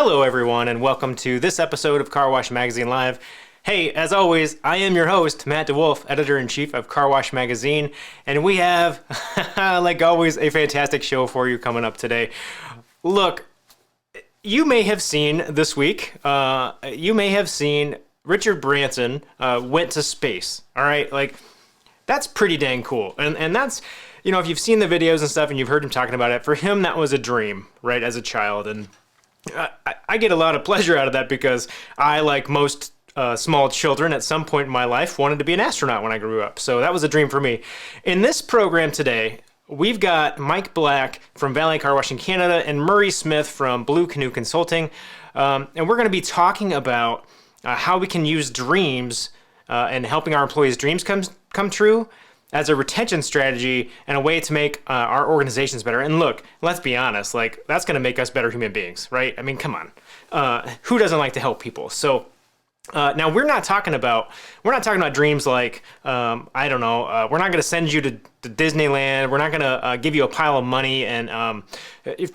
Hello everyone, and welcome to this episode of Car Wash Magazine Live. Hey, as always, I am your host, Matt DeWolf, Editor-in-Chief of Car Wash Magazine, and we have, like always, a fantastic show for you coming up today. Look, you may have seen this week, Richard Branson went to space, all right? Like, that's pretty dang cool, and that's, you know, if you've seen the videos and stuff and you've heard him talking about it, for him that was a dream, right, as a child, and I get a lot of pleasure out of that because I, like most small children at some point in my life, wanted to be an astronaut when I grew up. So that was a dream for me. In this program today, we've got Mike Black from Valet Car Wash in Canada and Murray Smith from Blue Canoe Consulting. And we're going to be talking about how we can use dreams and helping our employees' dreams come true as a retention strategy and a way to make our organizations better. And look, let's be honest, like that's going to make us better human beings, right? I mean, come on. Who doesn't like to help people? So now we're not talking about dreams like, I don't know, we're not going to send you to Disneyland. We're not going to give you a pile of money and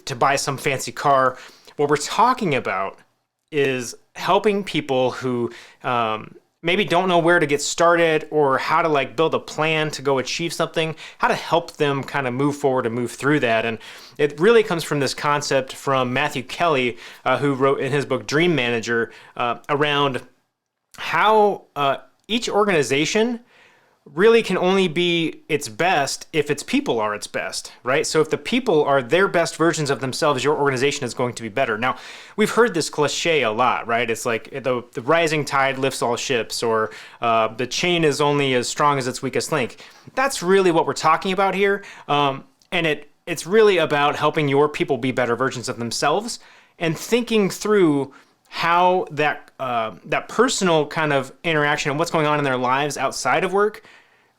to buy some fancy car. What we're talking about is helping people who maybe don't know where to get started or how to like build a plan to go achieve something, how to help them kind of move forward and move through that. And it really comes from this concept from Matthew Kelly, who wrote in his book Dream Manager, around how each organization really can only be its best if its people are its best, right? So if the people are their best versions of themselves, your organization is going to be better. Now, we've heard this cliche a lot, right? It's like the rising tide lifts all ships, or the chain is only as strong as its weakest link. That's really what we're talking about here. And it's really about helping your people be better versions of themselves and thinking through how that personal kind of interaction and what's going on in their lives outside of work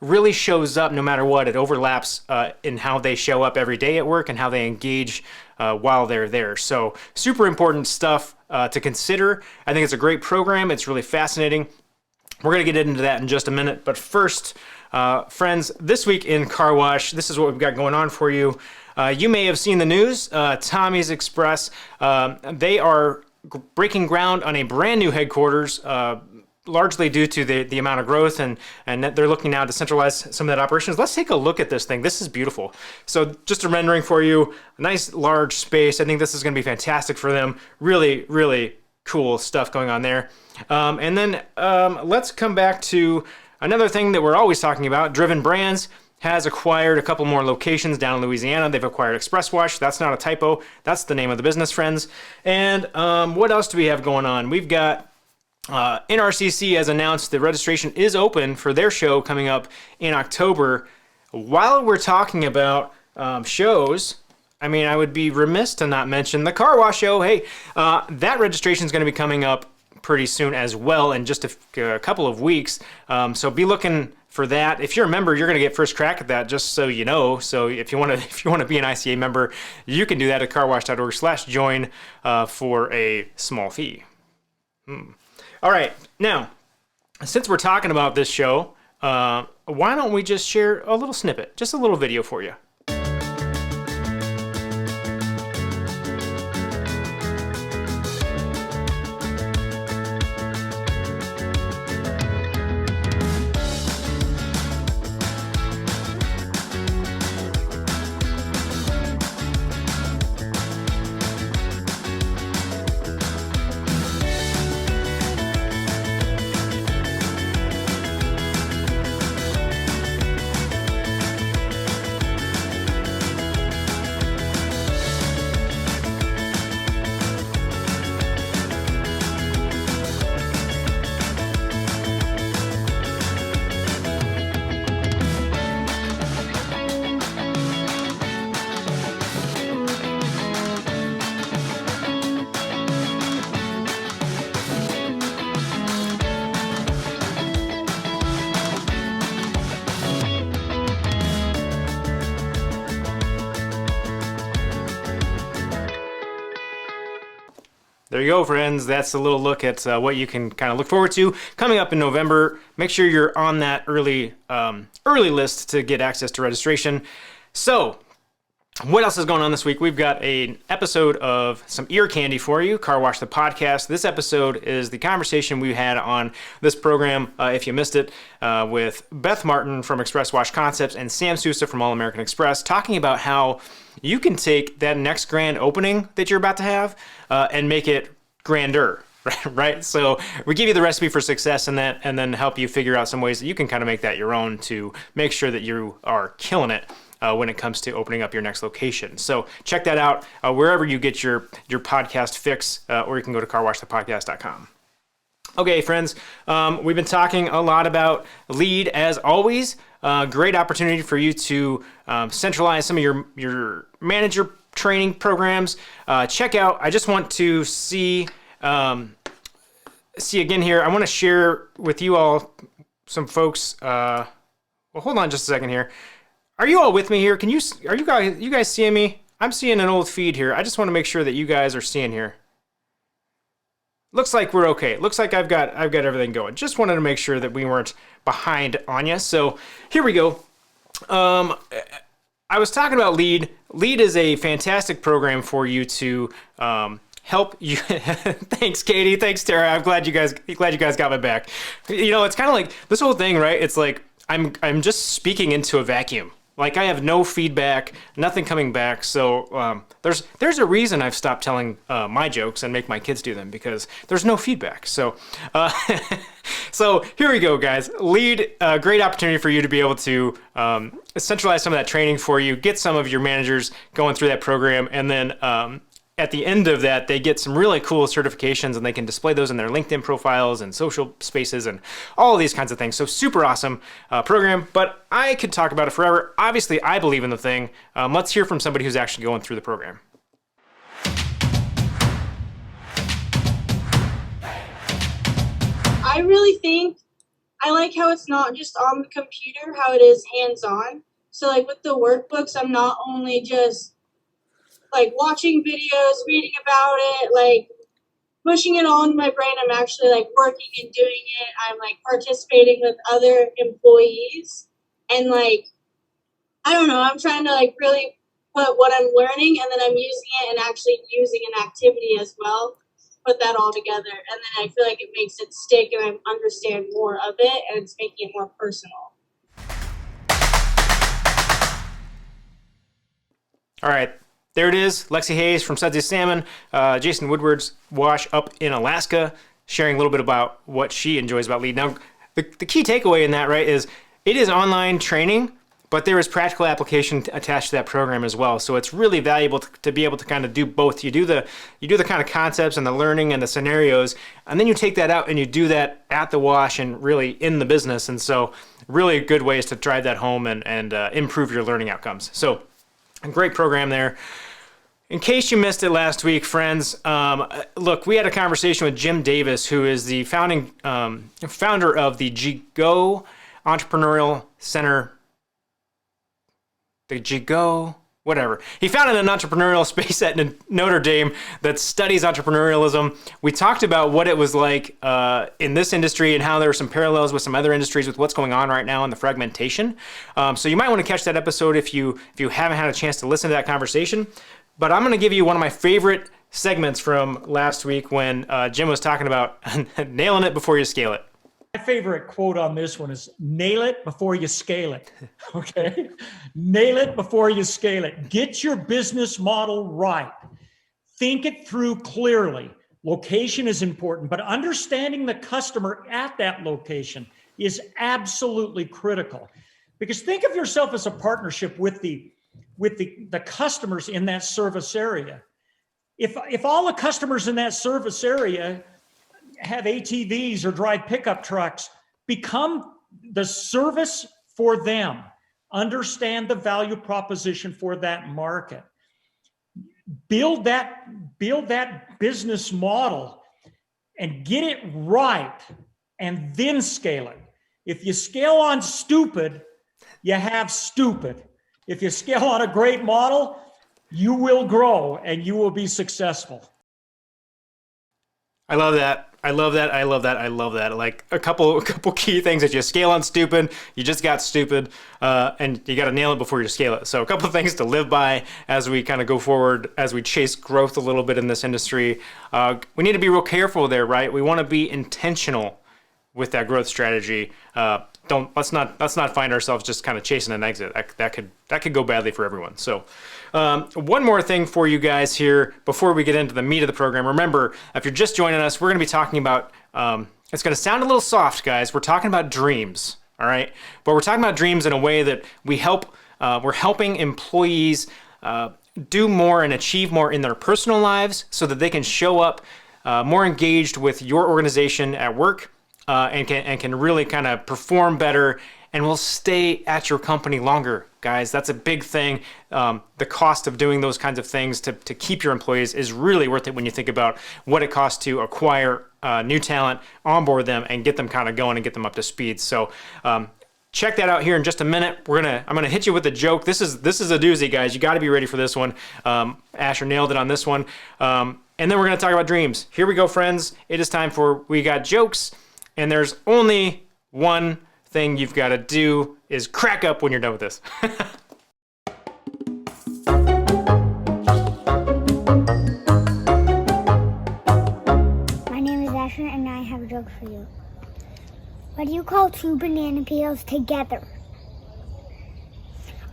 really shows up no matter what. It overlaps in how they show up every day at work and how they engage while they're there. So super important stuff to consider. I think it's a great program. It's really fascinating. We're going to get into that in just a minute. But first, friends, this week in Car Wash, this is what we've got going on for you. You may have seen the news. Tommy's Express, they are breaking ground on a brand new headquarters, largely due to the amount of growth, and they're looking now to centralize some of that operations. Let's take a look at this thing. This is beautiful. So just a rendering for you, a nice large space. I think this is going to be fantastic for them. Really, really cool stuff going on there. And then let's come back to another thing that we're always talking about. Driven Brands has acquired a couple more locations down in Louisiana. They've acquired Express Wash. That's not a typo. That's the name of the business, friends. And what else do we have going on? We've got NRCC has announced the registration is open for their show coming up in October. While we're talking about shows, I mean, I would be remiss to not mention the Car Wash show. Hey, that registration is going to be coming up pretty soon as well, in just a couple of weeks. So be looking for that. If you're a member, you're going to get first crack at that, just so you know. So if you want to be an ICA member, you can do that at carwash.org/join for a small fee. All right, now, since we're talking about this show, why don't we just share a little snippet, just a little video for you. There you go, friends. That's a little look at what you can kind of look forward to coming up in November. Make sure you're on that early list to get access to registration. So What else is going on this week? We've got an episode of some ear candy for you, Car Wash the podcast. This episode is the conversation we had on this program, if you missed it, with Beth Martin from Express Wash Concepts and Sam Sousa from All American Express, talking about how you can take that next grand opening that you're about to have and make it grander. Right? So we give you the recipe for success in that, and then help you figure out some ways that you can kind of make that your own to make sure that you are killing it when it comes to opening up your next location. So check that out wherever you get your podcast fix, or you can go to carwashthepodcast.com. Okay, friends, we've been talking a lot about Lead as always. Great opportunity for you to centralize some of your manager training programs. Check out, I just want to see again here, I want to share with you all some folks, well, hold on just a second here. Are you all with me here? Are you guys seeing me? I'm seeing an old feed here. I just want to make sure that you guys are seeing here. Looks like we're okay. Looks like I've got everything going. Just wanted to make sure that we weren't behind on you. So here we go. I was talking about Lead. Lead is a fantastic program for you to help you. Thanks, Katie. Thanks, Tara. I'm glad you guys got my back. You know, it's kind of like this whole thing, right? It's like I'm just speaking into a vacuum. Like I have no feedback, nothing coming back. So there's a reason I've stopped telling my jokes and make my kids do them, because there's no feedback. So so here we go, guys. Lead, great opportunity for you to be able to centralize some of that training for you, get some of your managers going through that program, and then at the end of that, they get some really cool certifications, and they can display those in their LinkedIn profiles and social spaces and all of these kinds of things. So super awesome program, but I could talk about it forever. Obviously, I believe in the thing. Let's hear from somebody who's actually going through the program. I really think I like how it's not just on the computer, how it is hands-on. So like with the workbooks, I'm not only just like watching videos, reading about it, like pushing it all into my brain. I'm actually like working and doing it. I'm like participating with other employees, and like I don't know, I'm trying to like really put what I'm learning, and then I'm using it and actually using an activity as well. Put that all together, and then I feel like it makes it stick, and I understand more of it, and it's making it more personal. All right. There it is, Lexi Hayes from Sudsy Salmon, Jason Woodward's Wash up in Alaska, sharing a little bit about what she enjoys about Lead. Now, the key takeaway in that, right, is it is online training, but there is practical application attached to that program as well. So it's really valuable to be able to kind of do both. You do the kind of concepts and the learning and the scenarios, and then you take that out and you do that at the wash and really in the business. And so really good ways to drive that home and improve your learning outcomes. So a great program there. In case you missed it last week, friends, look, we had a conversation with Jim Davis, who is the founder of the GGO Entrepreneurial Center. The GGO, whatever. He founded an entrepreneurial space at Notre Dame that studies entrepreneurialism. We talked about what it was like in this industry and how there are some parallels with some other industries with what's going on right now in the fragmentation. So you might want to catch that episode if you haven't had a chance to listen to that conversation. But I'm going to give you one of my favorite segments from last week when Jim was talking about nailing it before you scale it. My favorite quote on this one is nail it before you scale it. Okay? Nail it before you scale it. Get your business model right. Think it through clearly. Location is important, but understanding the customer at that location is absolutely critical. Because think of yourself as a partnership with the customers in that service area. If all the customers in that service area have ATVs or drive pickup trucks, become the service for them. Understand the value proposition for that market. Build that business model and get it right, and then scale it. If you scale on stupid, you have stupid. If you scale on a great model, you will grow and you will be successful. I love that. I love that. I love that. I love that. Like a couple key things that you scale on stupid. You just got stupid, and you got to nail it before you scale it. So a couple of things to live by as we kind of go forward, as we chase growth a little bit in this industry. We need to be real careful there, right? We want to be intentional with that growth strategy. Let's not find ourselves just kind of chasing an exit. That could go badly for everyone. So one more thing for you guys here before we get into the meat of the program. Remember, if you're just joining us, we're going to be talking about, it's going to sound a little soft, guys. We're talking about dreams, all right? But we're talking about dreams in a way that we're helping employees do more and achieve more in their personal lives so that they can show up more engaged with your organization at work, and can really kind of perform better, and will stay at your company longer, guys. That's a big thing. The cost of doing those kinds of things to keep your employees is really worth it when you think about what it costs to acquire new talent, onboard them, and get them kind of going and get them up to speed. So check that out here in just a minute. I'm gonna hit you with a joke. This is a doozy, guys. You got to be ready for this one. Asher nailed it on this one. And then we're gonna talk about dreams. Here we go, friends. It is time for We Got Jokes. And there's only one thing you've got to do is crack up when you're done with this. My name is Asher, and I have a joke for you. What do you call two banana peels together?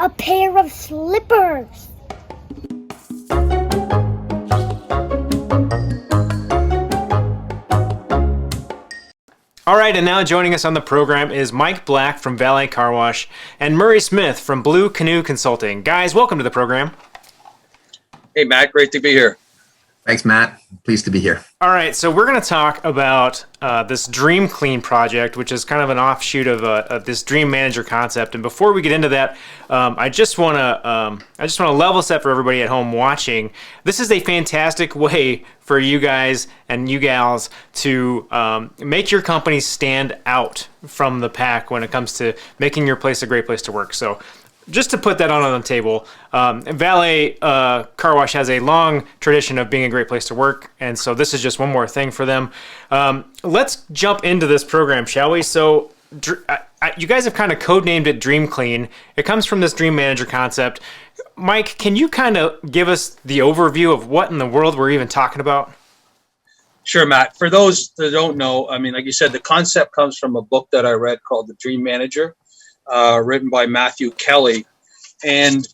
A pair of slippers. All right, and now joining us on the program is Mike Black from Valet Car Wash and Murray Smith from Blue Canoe Consulting. Guys, welcome to the program. Hey, Matt, great to be here. Thanks, Matt. Pleased to be here. All right, so we're going to talk about this Dream Clean project, which is kind of an offshoot of this Dream Manager concept. And before we get into that, I just want to level set for everybody at home watching. This is a fantastic way for you guys and you gals to make your company stand out from the pack when it comes to making your place a great place to work. So just to put that on the table, Valet Car Wash has a long tradition of being a great place to work, and so this is just one more thing for them. Let's jump into this program, shall we? So you guys have kind of codenamed it Dream Clean. It comes from this Dream Manager concept. Mike, can you kind of give us the overview of what in the world we're even talking about? Sure, Matt. For those that don't know, I mean, like you said, the concept comes from a book that I read called The Dream Manager, written by Matthew Kelly. And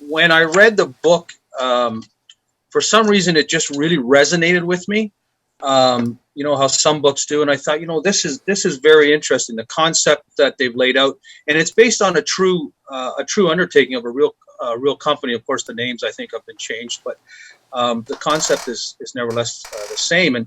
when I read the book, for some reason, it just really resonated with me. You know how some books do. And I thought, this is very interesting. The concept that they've laid out, and it's based on a true undertaking of a real company. Of course, the names I think have been changed, but the concept is nevertheless the same. And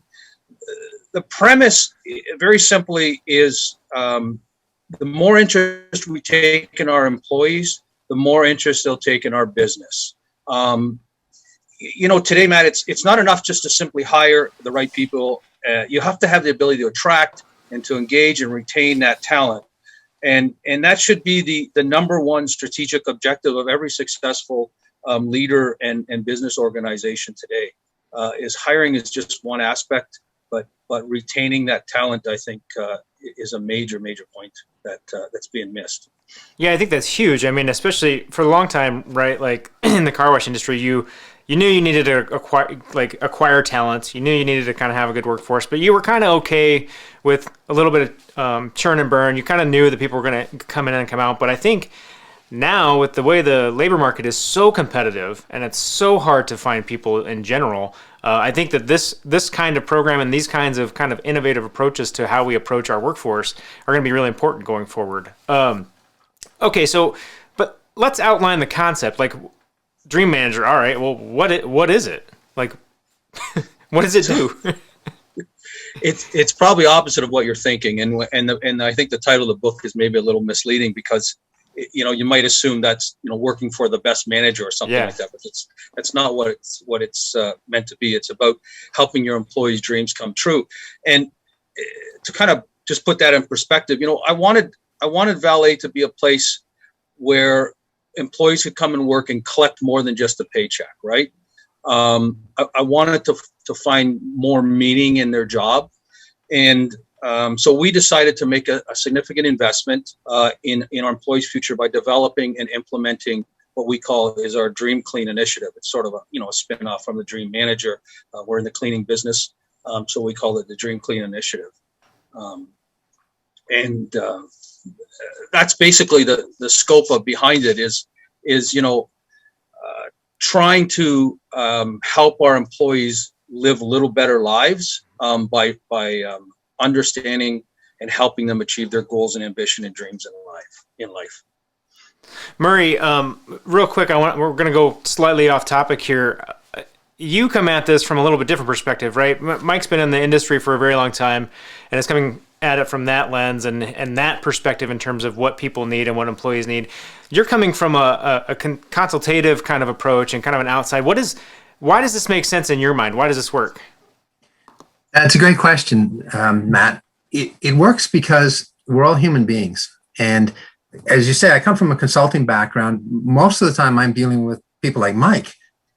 the premise, very simply, is the more interest we take in our employees, the more interest they'll take in our business. Today, Matt, it's not enough just to simply hire the right people. You have to have the ability to attract and to engage and retain that talent. And that should be the number one strategic objective of every successful leader and business organization today. Is hiring is just one aspect, but retaining that talent, I think, is a major point that's being missed. Yeah, I think that's huge. I mean, especially for a long time, right? Like in the car wash industry, you knew you needed to acquire talent. You knew you needed to kind of have a good workforce, but you were kind of okay with a little bit of churn and burn. You kind of knew that people were going to come in and come out. But I think now, with the way the labor market is so competitive and it's so hard to find people in general, I think that this kind of program and these kinds of kind of innovative approaches to how we approach our workforce are going to be really important going forward. Okay, so but let's outline the concept. Like Dream Manager. All right. Well, what is it? Like, what does it do? It's probably opposite of what you're thinking, and I think the title of the book is maybe a little misleading because you might assume that's working for the best manager or something like that, but that's not what it's meant to be. It's about helping your employees' dreams come true. And to kind of just put that in perspective, I wanted Valet to be a place where employees could come and work and collect more than just a paycheck, right? I wanted to find more meaning in their job. And so we decided to make a significant investment in our employees' future by developing and implementing what we call is our Dream Clean initiative. It's sort of a spin-off from the Dream Manager. We're in the cleaning business, so we call it the Dream Clean initiative. And that's basically the scope of behind it is trying to help our employees live a little better lives by understanding and helping them achieve their goals and ambition and dreams in life. Murray, real quick, we're going to go slightly off topic here. You come at this from a little bit different perspective, right? Mike's been in the industry for a very long time and is coming at it from that lens and that perspective in terms of what people need and what employees need. You're coming from a consultative kind of approach and kind of an outside. Why does this make sense in your mind? Why does this work? That's a great question, Matt. It works because we're all human beings. And as you say, I come from a consulting background. Most of the time I'm dealing with people like Mike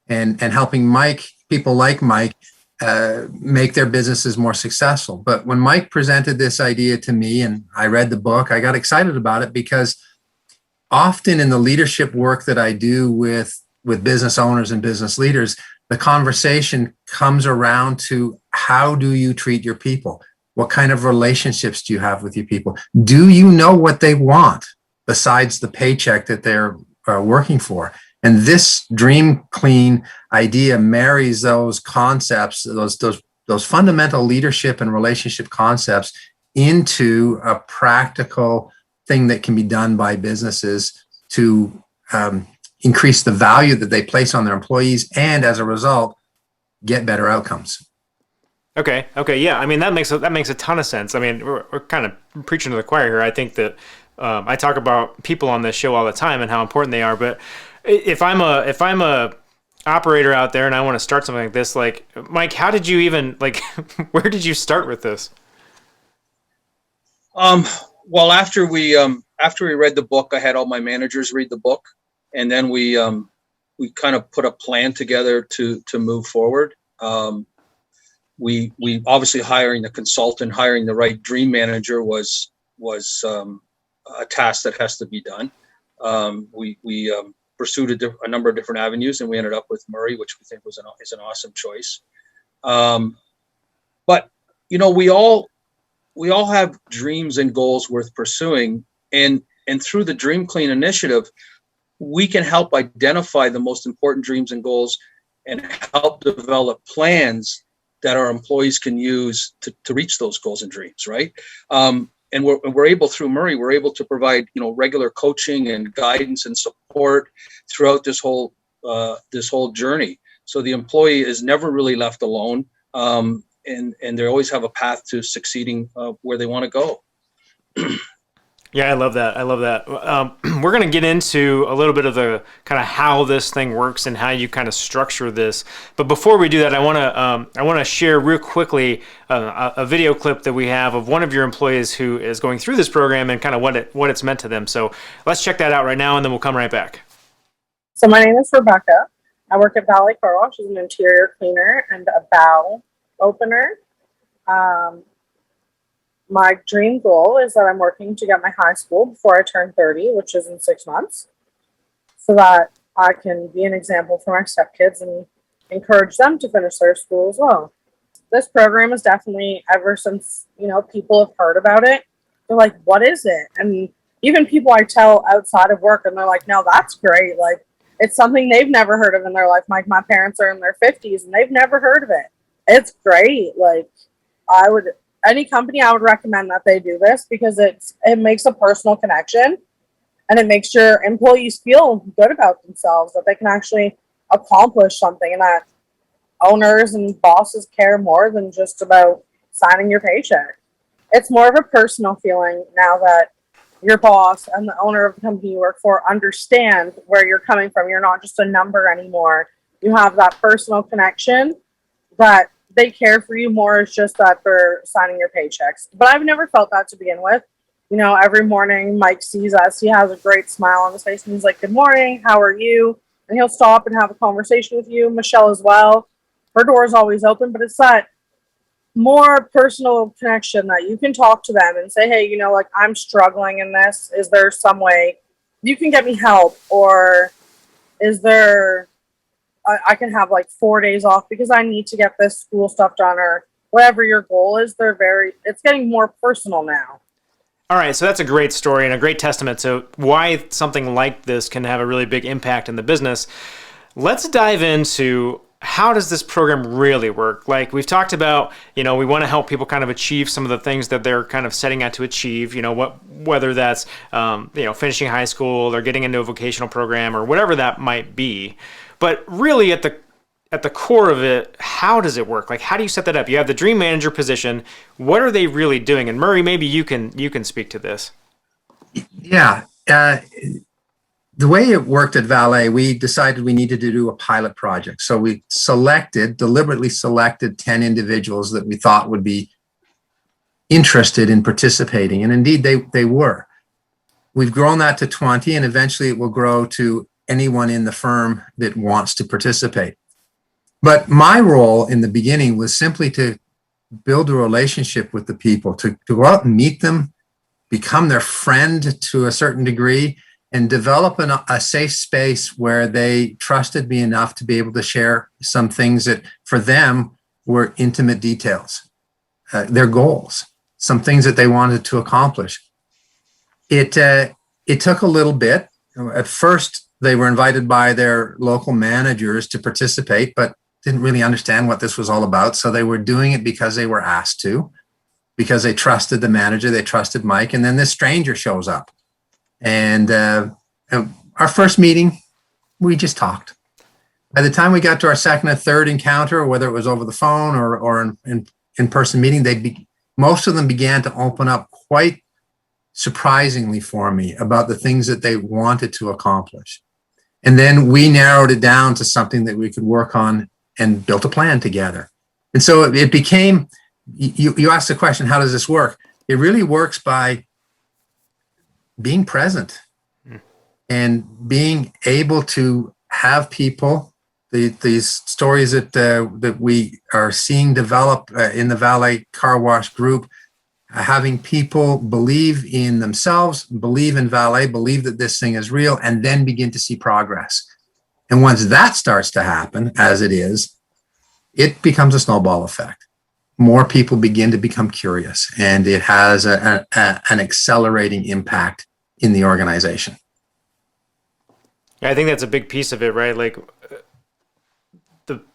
and helping people like Mike make their businesses more successful. But when Mike presented this idea to me and I read the book, I got excited about it because often in the leadership work that I do with business owners and business leaders, the conversation comes around to how do you treat your people? What kind of relationships do you have with your people? Do you know what they want besides the paycheck that they're working for? And this Dream Clean idea marries those concepts, those fundamental leadership and relationship concepts into a practical thing that can be done by businesses to increase the value that they place on their employees and as a result, get better outcomes. Okay. Yeah. I mean, that makes a ton of sense. I mean, we're kind of preaching to the choir here. I think that I talk about people on this show all the time and how important they are. But if I'm a operator out there and I want to start something like this, like Mike, how did you even where did you start with this? Well, after we read the book, I had all my managers read the book, and then we kind of put a plan together to move forward. We obviously hiring the consultant, hiring the right dream manager was a task that has to be done. We pursued a number of different avenues, and we ended up with Murray, which we think is an awesome choice. But we all have dreams and goals worth pursuing, and through the Dream Clean initiative, we can help identify the most important dreams and goals and help develop plans that our employees can use to reach those goals and dreams, right? And we're able, through Murray, we're able to provide regular coaching and guidance and support throughout this whole journey. So the employee is never really left alone, and they always have a path to succeeding where they want to go. Yeah, I love that. We're going to get into a little bit of the kind of how this thing works and how you kind of structure this. But before we do that, I want to share real quickly a video clip that we have of one of your employees who is going through this program and kind of what it's meant to them. So let's check that out right now, and then we'll come right back. So my name is Rebecca. I work at Valet Car Wash as an interior cleaner and a bow opener. My dream goal is that I'm working to get my high school before I turn 30, which is in 6 months, so that I can be an example for my stepkids and encourage them to finish their school as well. This program is definitely, ever since, people have heard about it, they're like, what is it? And even people I tell outside of work, and they're like, no, that's great. Like, it's something they've never heard of in their life. Like, my parents are in their 50s and they've never heard of it. It's great. Like, any company, I would recommend that they do this because it makes a personal connection and it makes your employees feel good about themselves, that they can actually accomplish something and that owners and bosses care more than just about signing your paycheck. It's more of a personal feeling now that your boss and the owner of the company you work for understand where you're coming from. You're not just a number anymore. You have that personal connection that they care for you more. It's just that they're signing your paychecks. But I've never felt that to begin with. Every morning Mike sees us. He has a great smile on his face and he's like, good morning, how are you? And he'll stop and have a conversation with you. Michelle as well. Her door is always open, but it's that more personal connection that you can talk to them and say, hey, you know, like, I'm struggling in this. Is there some way you can get me help? Or is there, I can have like 4 days off because I need to get this school stuff done, or whatever your goal is. It's getting more personal now. All right, so that's a great story and a great testament to why something like this can have a really big impact in the business. Let's dive into, how does this program really work? Like we've talked about, we want to help people kind of achieve some of the things that they're kind of setting out to achieve, whether that's, finishing high school or getting into a vocational program or whatever that might be. But really at the core of it, how does it work? Like, how do you set that up? You have the dream manager position. What are they really doing? And Murray, maybe you can speak to this. Yeah. The way it worked at Valet, we decided we needed to do a pilot project. So we deliberately selected 10 individuals that we thought would be interested in participating. And indeed, they were. We've grown that to 20, and eventually it will grow to anyone in the firm that wants to participate. But my role in the beginning was simply to build a relationship with the people, to go out and meet them, become their friend to a certain degree, and develop a safe space where they trusted me enough to be able to share some things that for them were intimate details, their goals, some things that they wanted to accomplish. It took a little bit. At first, they were invited by their local managers to participate, but didn't really understand what this was all about. So they were doing it because they were asked to, because they trusted the manager, they trusted Mike, and then this stranger shows up. And our first meeting, we just talked. By the time we got to our second and third encounter, whether it was over the phone or in-person meeting, most of them began to open up quite surprisingly for me about the things that they wanted to accomplish. And then we narrowed it down to something that we could work on and built a plan together. And so it became, you asked the question, how does this work? It really works by being present and being able to have people, these stories that we are seeing develop in the Valet Car Wash group, having people believe in themselves, believe in Valet, believe that this thing is real, and then begin to see progress. And once that starts to happen, as it is, it becomes a snowball effect. More people begin to become curious, and it has an accelerating impact in the organization. Yeah, I think that's a big piece of it, right? Like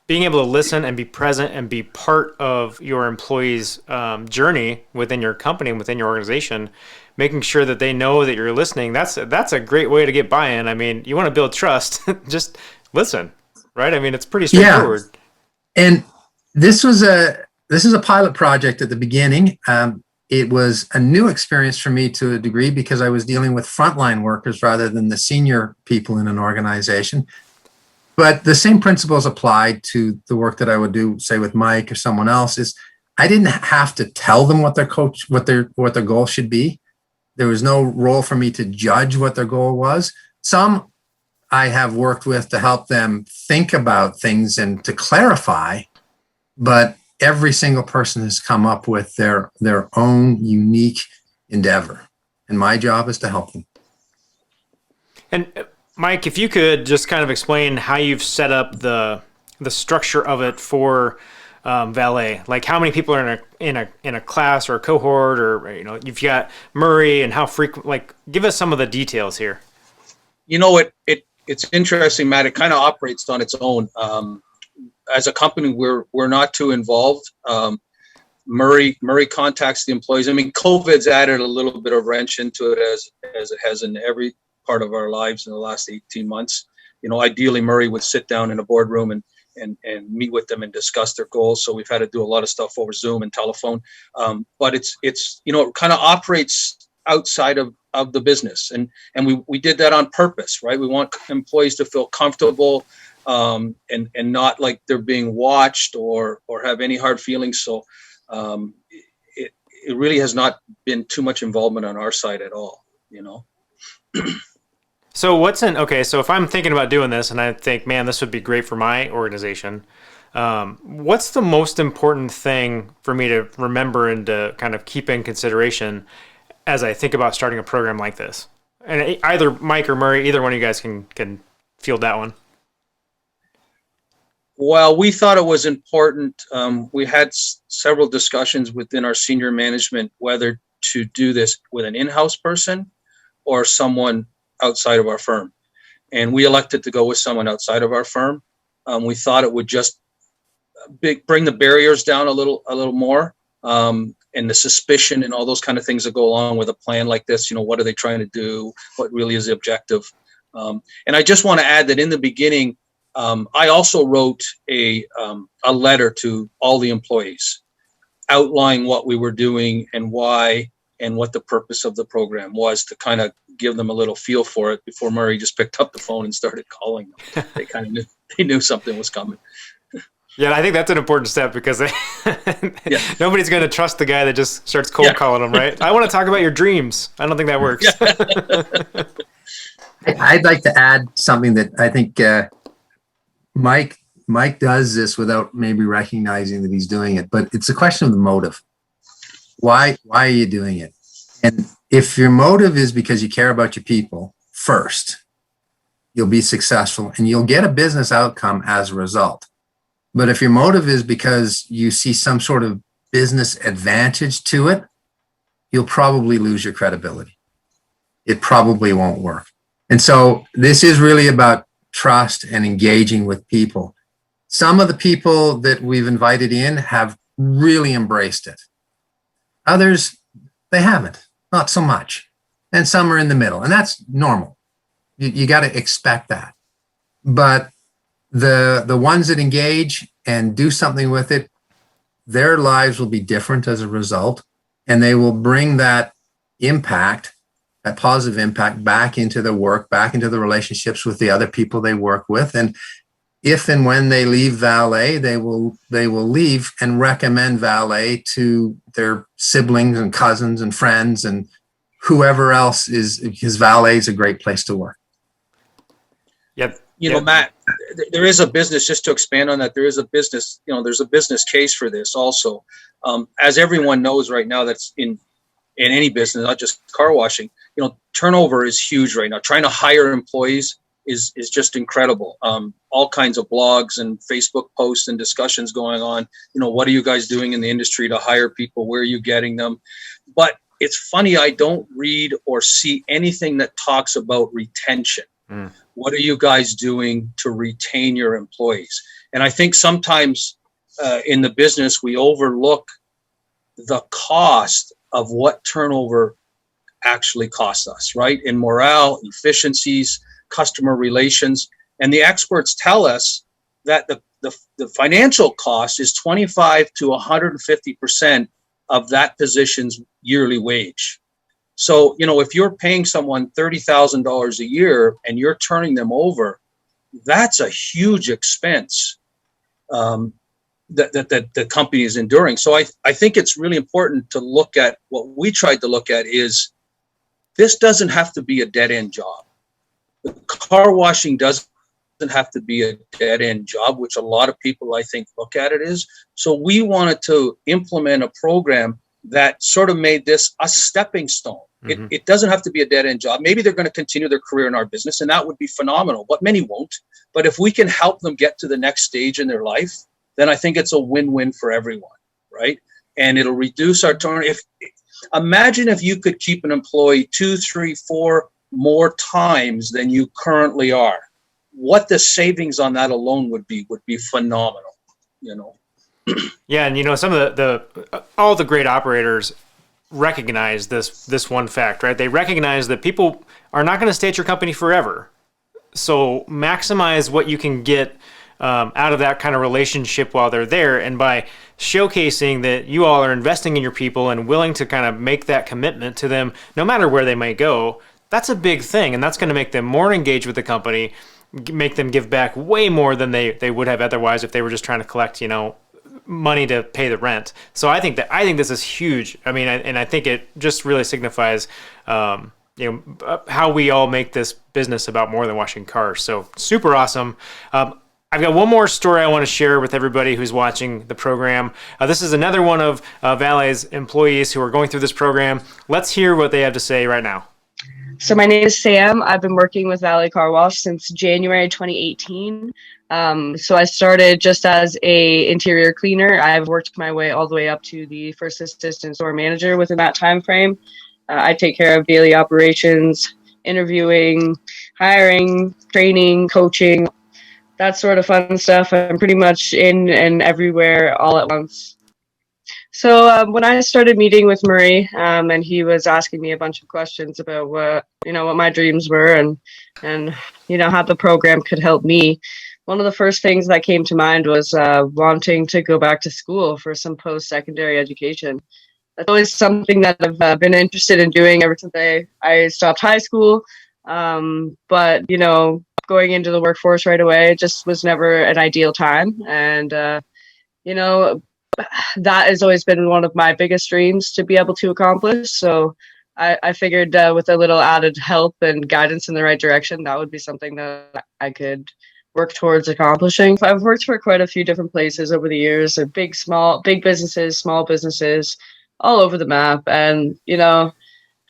being able to listen and be present and be part of your employees' journey within your company and within your organization, making sure that they know that you're listening. That's a great way to get buy-in. I mean, you want to build trust, just listen, right? I mean, it's pretty straightforward. Yeah. And this is a pilot project at the beginning. It was a new experience for me to a degree because I was dealing with frontline workers rather than the senior people in an organization. But the same principles applied to the work that I would do, say with Mike or someone else. Is I didn't have to tell them what their goal should be. There was no role for me to judge what their goal was. Some I have worked with to help them think about things and to clarify, but every single person has come up with their own unique endeavor, and my job is to help them. And Mike, if you could just kind of explain how you've set up the structure of it for Valet, like how many people are in a class or a cohort, or you've got Murray, and how frequent. Like, give us some of the details here. It's interesting, Matt. It kind of operates on its own. As a company, we're not too involved. Murray contacts the employees. I mean, COVID's added a little bit of wrench into it as it has in every part of our lives in the last 18 months. Ideally, Murray would sit down in a boardroom and meet with them and discuss their goals. So we've had to do a lot of stuff over Zoom and telephone. But it's it kind of operates outside of the business, and we did that on purpose, right? We want employees to feel comfortable and not like they're being watched or have any hard feelings. So it really has not been too much involvement on our side at all. So so if I'm thinking about doing this and I think, man, this would be great for my organization, What's the most important thing for me to remember and to kind of keep in consideration as I think about starting a program like this? And either Mike or Murray, either one of you guys can field that one. Well, we thought it was important. We had several discussions within our senior management whether to do this with an in-house person or someone outside of our firm. And we elected to go with someone outside of our firm. We thought it would just bring the barriers down a little more, and the suspicion and all those kind of things that go along with a plan like this. What are they trying to do? What really is the objective? And I just want to add that in the beginning, I also wrote a letter to all the employees outlining what we were doing and why and what the purpose of the program was, to kind of give them a little feel for it before Murray just picked up the phone and started calling them. They kind of knew something was coming. Yeah, I think that's an important step because nobody's going to trust the guy that just starts cold calling them, right? I want to talk about your dreams. I don't think that works. I'd like to add something that I think Mike does this without maybe recognizing that he's doing it, but it's a question of the motive. Why are you doing it? And if your motive is because you care about your people first, you'll be successful and you'll get a business outcome as a result. But if your motive is because you see some sort of business advantage to it, you'll probably lose your credibility. It probably won't work. And so this is really about trust and engaging with people. Some of the people that we've invited in have really embraced it. Others, they haven't, not so much. And some are in the middle, and that's normal. You got to expect that. But the ones that engage and do something with it, their lives will be different as a result, and they will bring that impact, that positive impact, back into the work, back into the relationships with the other people they work with. And if and when they leave Valet, they will leave and recommend Valet to their siblings and cousins and friends and whoever else is, because Valet is a great place to work. Yep. Matt, there is a business, just to expand on that, there is a business, there's a business case for this also. As everyone knows right now, that's in any business, not just car washing, turnover is huge right now. Trying to hire employees is just incredible. All kinds of blogs and Facebook posts and discussions going on. What are you guys doing in the industry to hire people? Where are you getting them? But it's funny, I don't read or see anything that talks about retention. What are you guys doing to retain your employees? And I think sometimes in the business, we overlook the cost of what turnover actually costs us, right? In morale, efficiencies, customer relations. And the experts tell us that the financial cost is 25 to 150% of that position's yearly wage. So, if you're paying someone $30,000 a year and you're turning them over, that's a huge expense that the company is enduring. So I think it's really important to look at what we tried to look at is this doesn't have to be a dead-end job. The car washing doesn't have to be a dead-end job, which a lot of people, I think, look at it as. So we wanted to implement a program that sort of made this a stepping stone. Mm-hmm. It doesn't have to be a dead-end job. Maybe they're going to continue their career in our business, and that would be phenomenal, but many won't. But if we can help them get to the next stage in their life, then I think it's a win-win for everyone, right? And it'll reduce our turnover. Imagine if you could keep an employee 2, 3, 4 more times than you currently are. What the savings on that alone would be phenomenal, Yeah, and some of all the great operators recognize this one fact, right? They recognize that people are not going to stay at your company forever. So maximize what you can get out of that kind of relationship while they're there. And by showcasing that you all are investing in your people and willing to kind of make that commitment to them, no matter where they may go, that's a big thing. And that's going to make them more engaged with the company, make them give back way more than they would have otherwise if they were just trying to collect, money to pay the rent. So I think this is huge. I mean, and I think it just really signifies, how we all make this business about more than washing cars. So super awesome. I've got one more story I want to share with everybody who's watching the program. This is another one of Valet's employees who are going through this program. Let's hear what they have to say right now. So my name is Sam. I've been working with Valet Car Wash since January 2018. So I started just as a interior cleaner. I've worked my way all the way up to the first assistant store manager within that time frame. I take care of daily operations, interviewing, hiring, training, coaching, that sort of fun stuff. I'm pretty much in and everywhere all at once. So when I started meeting with Murray, and he was asking me a bunch of questions about what my dreams were and how the program could help me, one of the first things that came to mind was wanting to go back to school for some post-secondary education. That's always something that I've been interested in doing ever since I stopped high school. But going into the workforce right away just was never an ideal time, and that has always been one of my biggest dreams to be able to accomplish. So I figured with a little added help and guidance in the right direction, that would be something that I could work towards accomplishing. I've worked for quite a few different places over the years, big businesses, small businesses, all over the map. And,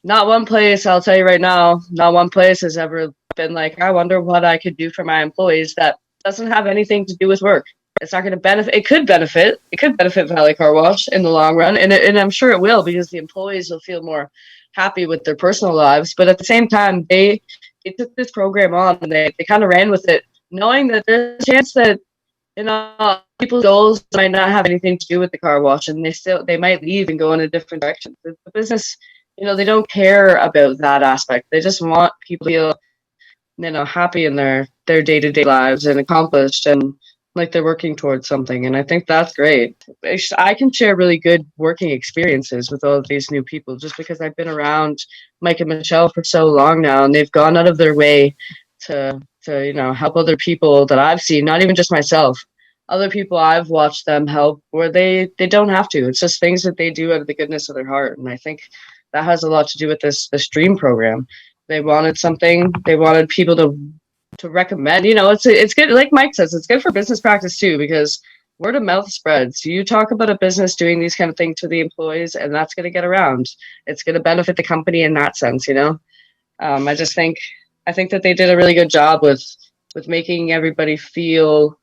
not one place, I'll tell you right now, not one place has ever been like, I wonder what I could do for my employees that doesn't have anything to do with work. It's not going to benefit. It could benefit Valet Car Wash in the long run, and I'm sure it will, because the employees will feel more happy with their personal lives. But at the same time, they took this program on and they kind of ran with it, knowing that there's a chance that people's goals might not have anything to do with the car wash, and they might leave and go in a different direction. The business, they don't care about that aspect. They just want people to feel happy in their day-to-day lives and accomplished and like they're working towards something. And I think that's great. I can share really good working experiences with all of these new people just because I've been around Mike and Michelle for so long now, and they've gone out of their way to help other people that I've seen, not even just myself, other people I've watched them help where they don't have to. It's just things that they do out of the goodness of their heart. And I think that has a lot to do with this dream program. They wanted something. They wanted people to recommend. It's good. Like Mike says, it's good for business practice too, because word of mouth spreads. You talk about a business doing these kind of things to the employees, and that's going to get around. It's going to benefit the company in that sense. I think that they did a really good job with making everybody feel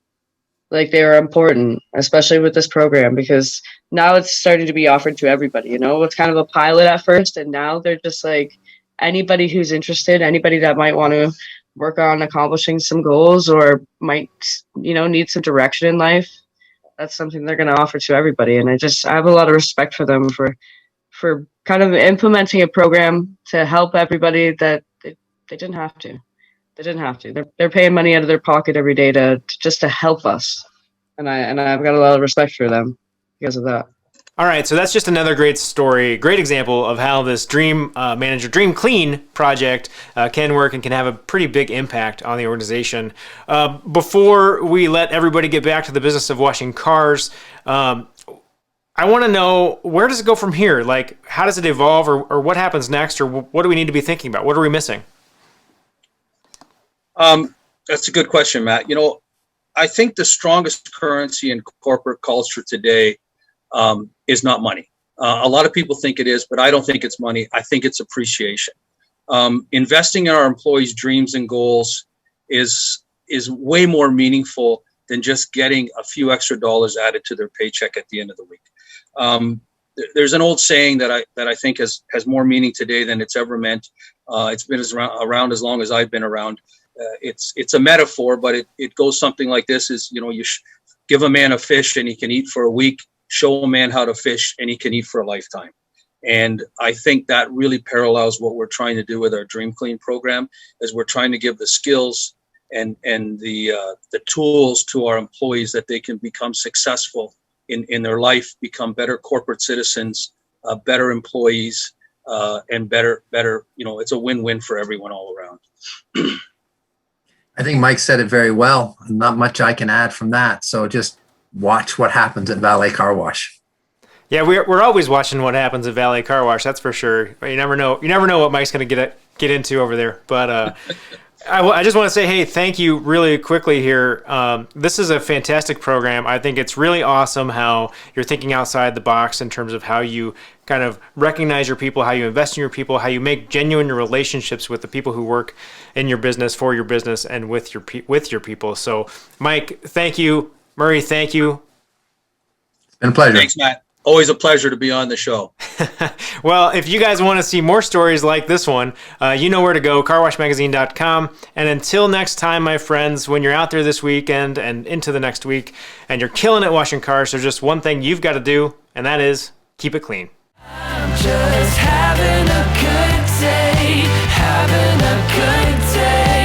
like they were important, especially with this program, because now it's starting to be offered to everybody. It's kind of a pilot at first, and now they're just like, anybody who's interested, anybody that might want to work on accomplishing some goals or might, need some direction in life, that's something they're going to offer to everybody. And I have a lot of respect for them for kind of implementing a program to help everybody that they didn't have to. They didn't have to. They're paying money out of their pocket every day just to help us. And I've got a lot of respect for them because of that. All right, so that's just another great story, great example of how this Dream Manager, Dream Clean project can work and can have a pretty big impact on the organization. Before we let everybody get back to the business of washing cars, I want to know, where does it go from here? Like, how does it evolve, or what happens next, or what do we need to be thinking about? What are we missing? That's a good question, Matt. I think the strongest currency in corporate culture today is not money. A lot of people think it is, but I don't think it's money. I think it's appreciation. Investing in our employees' dreams and goals is way more meaningful than just getting a few extra dollars added to their paycheck at the end of the week. There's an old saying that I think has more meaning today than it's ever meant. It's been around as long as I've been around. It's a metaphor, but it goes something like this: is you give a man a fish and he can eat for a week. Show a man how to fish and he can eat for a lifetime. And I think that really parallels what we're trying to do with our Dream Clean program, is we're trying to give the skills and the tools to our employees that they can become successful in their life, become better corporate citizens, better employees, and better, it's a win-win for everyone all around. I think Mike said it very well. Not much I can add from that. So just watch what happens at Valet Car Wash. Yeah, we're always watching what happens at Valet Car Wash. That's for sure. You never know what Mike's going to get into over there. But I just want to say, hey, thank you really quickly here. This is a fantastic program. I think it's really awesome how you're thinking outside the box in terms of how you kind of recognize your people, how you invest in your people, how you make genuine relationships with the people who work in your business, for your business, and with your people. So, Mike, thank you. Murray, thank you. It's been a pleasure. Thanks, Matt. Always a pleasure to be on the show. Well, if you guys want to see more stories like this one, you know where to go, carwashmagazine.com. And until next time, my friends, when you're out there this weekend and into the next week and you're killing it washing cars, there's just one thing you've got to do, and that is keep it clean. I'm just having a good day, having a good day.